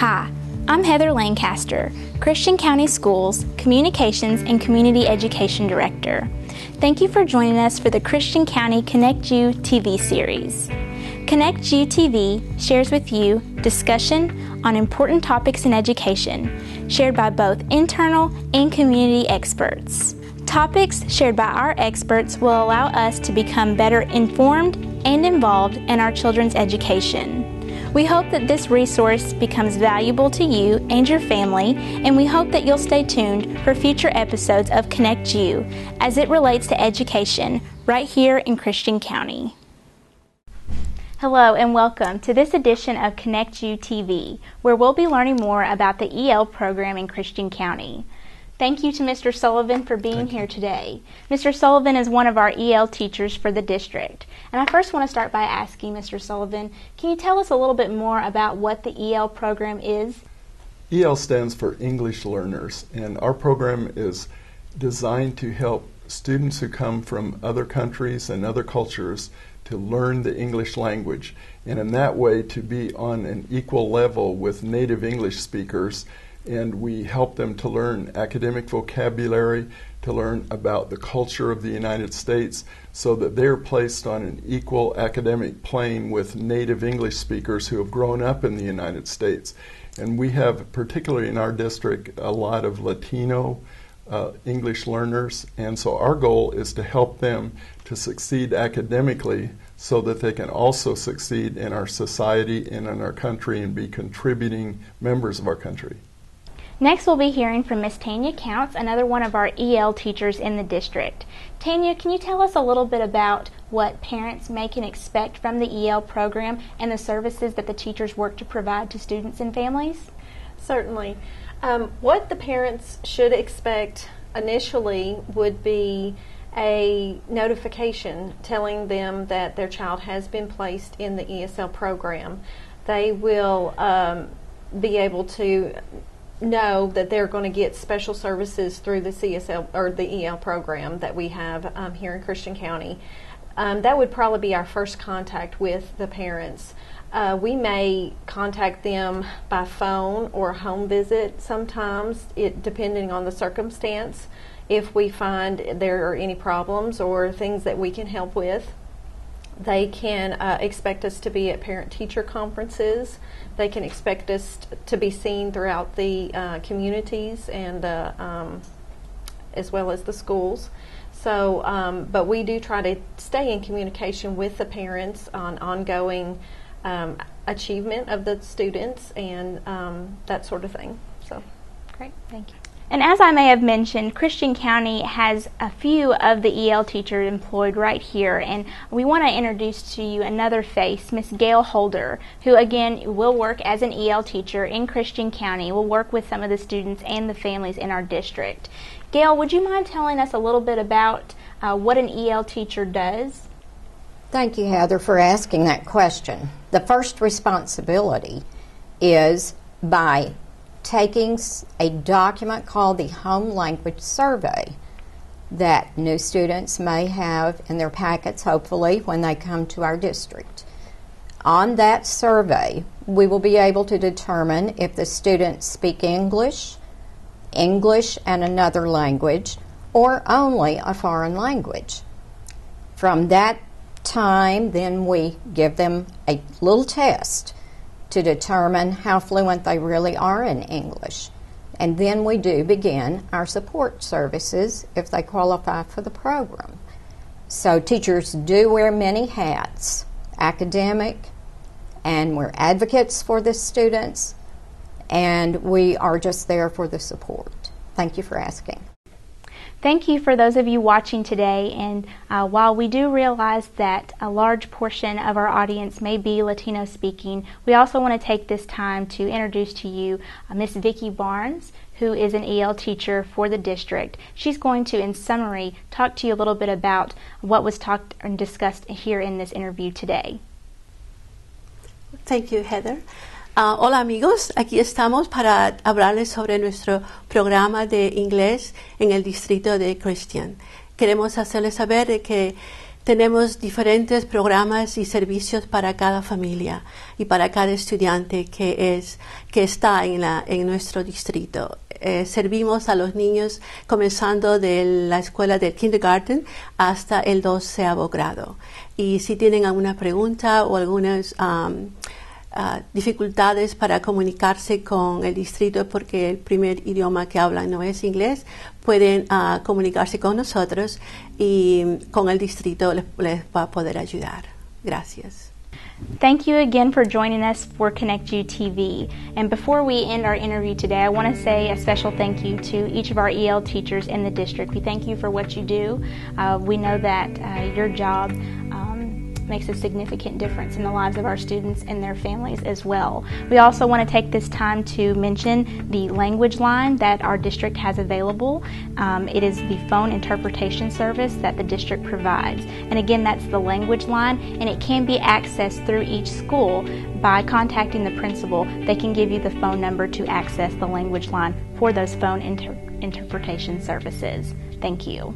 Hi, I'm Heather Lancaster, Christian County Schools Communications and Community Education Director. Thank you for joining us for the Christian County Connect You TV series. Connect You TV shares with you discussion on important topics in education, shared by both internal and community experts. Topics shared by our experts will allow us to become better informed and involved in our children's education. We hope that this resource becomes valuable to you and your family, and we hope that you'll stay tuned for future episodes of Connect You as it relates to education right here in Christian County. Hello and welcome to this edition of Connect You TV, where we'll be learning more about the EL program in Christian County. Thank you to Mr. Sullivan for being here today. Mr. Sullivan is one of our EL teachers for the district. And I first want to start by asking Mr. Sullivan, can you tell us a little bit more about what the EL program is? EL stands for English Learners, and our program is designed to help students who come from other countries and other cultures to learn the English language, and in that way to be on an equal level with native English speakers. And we help them to learn academic vocabulary, to learn about the culture of the United States, so that they're placed on an equal academic plane with native English speakers who have grown up in the United States. And we have, particularly in our district, a lot of Latino English learners, and so our goal is to help them to succeed academically so that they can also succeed in our society and in our country and be contributing members of our country. Next, we'll be hearing from Miss Tanya Counts, another one of our EL teachers in the district. Tanya, can you tell us a little bit about what parents may can expect from the EL program and the services that the teachers work to provide to students and families? Certainly. What the parents should expect initially would be a notification telling them that their child has been placed in the ESL program. They will be able to know that they're going to get special services through the CSL or the EL program that we have here in Christian County. That would probably be our first contact with the parents. We may contact them by phone or home visit sometimes, depending on the circumstance, if we find there are any problems or things that we can help with. They can expect us to be at parent-teacher conferences. They can expect us to be seen throughout the communities and as well as the schools. So, but we do try to stay in communication with the parents on ongoing achievement of the students and that sort of thing. So, great, thank you. And as I may have mentioned, Christian County has a few of the EL teachers employed right here, and we want to introduce to you another face, Miss Gayle Holder, who again will work as an EL teacher in Christian County, will work with some of the students and the families in our district. Gayle, would you mind telling us a little bit about what an EL teacher does? Thank you, Heather, for asking that question. The first responsibility is by taking a document called the Home Language Survey that new students may have in their packets, hopefully, when they come to our district. On that survey, we will be able to determine if the students speak English, English and another language, or only a foreign language. From that time, then we give them a little test to determine how fluent they really are in English. And then we do begin our support services if they qualify for the program. So teachers do wear many hats, academic, and we're advocates for the students, and we are just there for the support. Thank you for asking. Thank you for those of you watching today, and while we do realize that a large portion of our audience may be Latino speaking, we also want to take this time to introduce to you Miss Vicky Barnes, who is an EL teacher for the district. She's going to, in summary, talk to you a little bit about what was talked and discussed here in this interview today. Thank you, Heather. Hola amigos, aquí estamos para hablarles sobre nuestro programa de inglés en el distrito de Christian. Queremos hacerles saber de que tenemos diferentes programas y servicios para cada familia y para cada estudiante que está en nuestro distrito. Servimos a los niños comenzando de la escuela del kindergarten hasta el 12º grado. Y si tienen alguna pregunta o algunas dificultades para comunicarse con el distrito porque el primer idioma que hablan no es inglés, pueden comunicarse con nosotros y con el distrito les va a poder ayudar. Gracias. Thank you again for joining us for Connect You TV. And before we end our interview today, I want to say a special thank you to each of our EL teachers in the district. We thank you for what you do. We know that your job makes a significant difference in the lives of our students and their families as well. We also want to take this time to mention the language line that our district has available. It is the phone interpretation service that the district provides. And again, that's the language line, and it can be accessed through each school by contacting the principal. They can give you the phone number to access the language line for those phone interpretation services. Thank you.